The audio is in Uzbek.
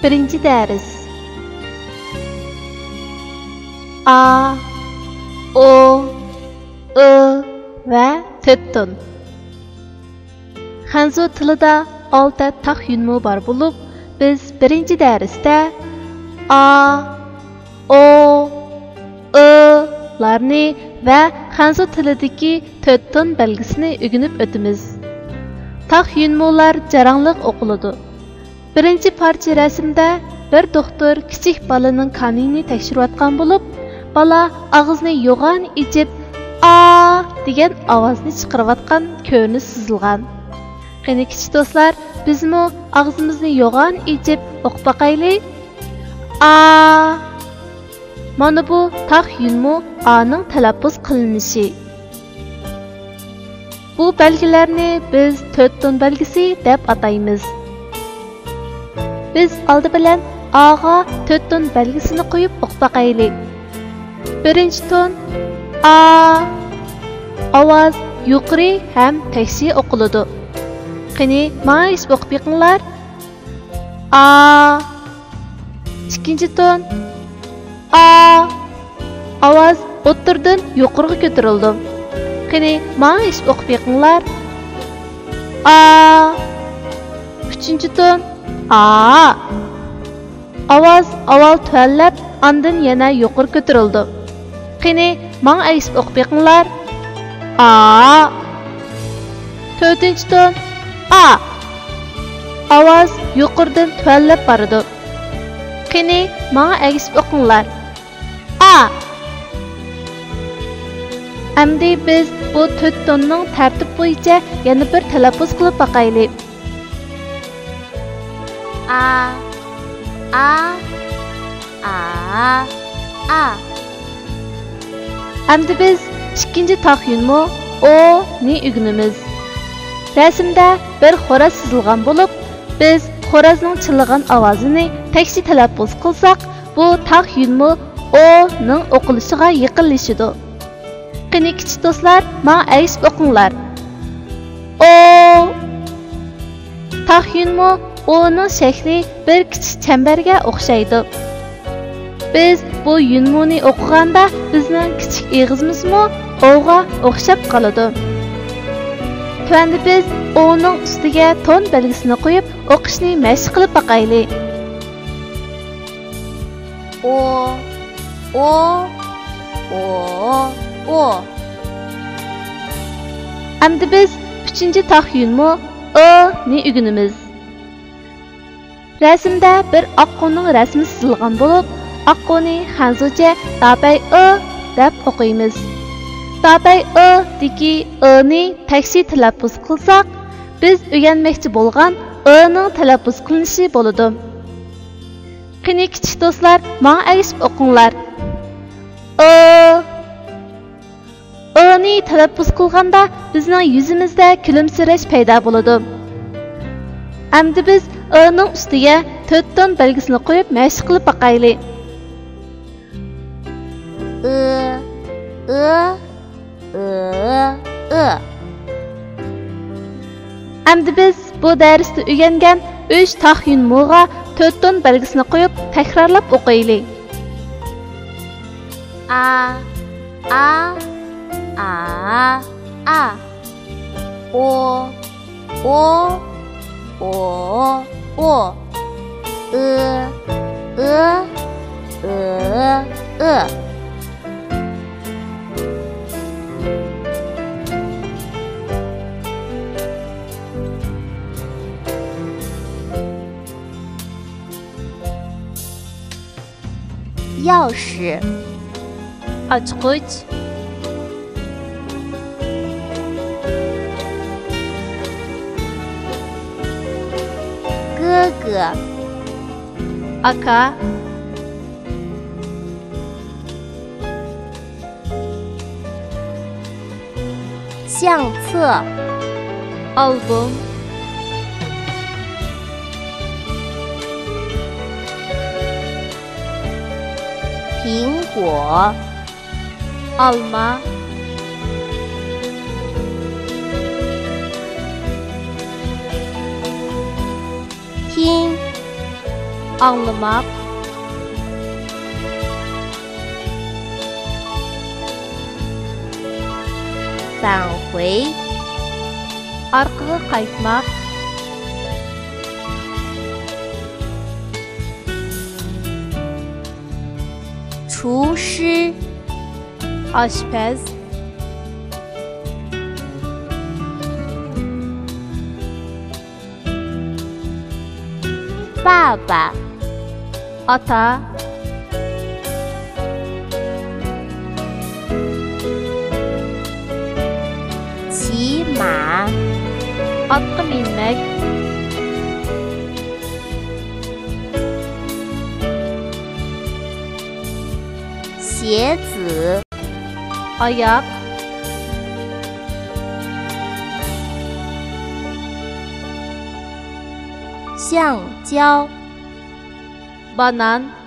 Birinci ders. A, O, I ve töttün. Hanzu tilida 6 taq yunmu bar bo'lib, biz birinchi darsda A, O, I larni va Hanzu tilidagi töttün belgisini o'rganib o'tamiz. Taq yunmular jarangliq o'qiladi. Birinchi parcha rasmda bir doktor kichik balaning qonini tekshirayotgan bo'lib, bala og'izni yo'g'on ichib "a" degan ovozni chiqarayotgan ko'rinish sezilgan. Qani kichik do'stlar, bizmi og'zimizni yo'g'on ichib o'qib baqaylik. "A". Mana bu taq yunmu "a"ning talaffuz qilinishi. Bu belgilarni biz töttün belgisi deb ataymiz. Biz aldı bilan A'ga töttün belgisini qo'yib o'qib baqaylik. Birinchi ton A. Ovoz yuqori ham tekshi o'qiladi. Qani, menga ish o'qib yiqinglar. A. Ikkinchi ton A. Ovoz o'ttirdan yuqoriga ko'tarildi. Qani, menga ish o'qib yiqinglar. A. Uchinchi ton A. Ovoz avval tuallab, andin yana yuqori ko'tarildi. Qani, menga aytib o'qib yiqinglar. A. To'rtinchi ton A. Ovoz yuqoridan tuallab boradi. Qani, menga aytib o'qinglar. A. Endi biz bu 4 tonning tartib bo'yicha yana bir talaffuz qilib baqaylik. A, A, A, A. Endi biz ikkinchi taq yunmu O ni o'rganamiz. Rasmda bir xo'roz chizilgan bo'lib, biz xo'rozning chillagan ovozini tekshi talaffuz qilsak, bu taq yunmu O ning o'qilishiga yaqinlashadi. Qani kichik do'stlar, menga aytib o'qinglar. O. Taq yunmu O'ning shakli bir kichik chambarga o'xshaydi. Biz bu yunmuni o'qiganda bizning kichik og'zimizmi O'ga o'xshab qoladi. Tuanda biz O'ning ustiga ton belgisini qo'yib o'qishni mashq qilib baqaylik. O, O, O, O. Endi biz 3-chi taq yunmu O ni o'rganamiz. Rasmda bir oqqo'ning rasmi chizilgan bo'lib, oqqo'ni hanzucha dabay "o" deb o'qiymiz. Dabay "o" deki "o"ni tekshi talaffuz qilsak, biz o'rganmoqchi bo'lgan "o"ning talaffuz qilinishi bo'ladi. Qani kichik do'stlar, menga aytib o'qinglar. "O". "O"ni talaffuz qilganda bizning yuzimizda kulimsirash paydo bo'ladi. Endi biz O'ning ustiga 4 ton belgisini qo'yib mashq qilib baqaylik. Endi biz bu darsda o'rgangan 3 taq yunmuga 4 ton belgisini qo'yib takrorlab o'qiylik. A, A, A, A. O, O, O, O. I, I, I, I.钥匙 Açqıç.哥哥 Aka.相册 Album.苹果 Alma. Anlamak.返回 Arqaga qaytmak. Çu shi Aşpaz. Baba Ata. Qi ma Atqa minmek. Xie zi Ayak. Xiang jiao Banan.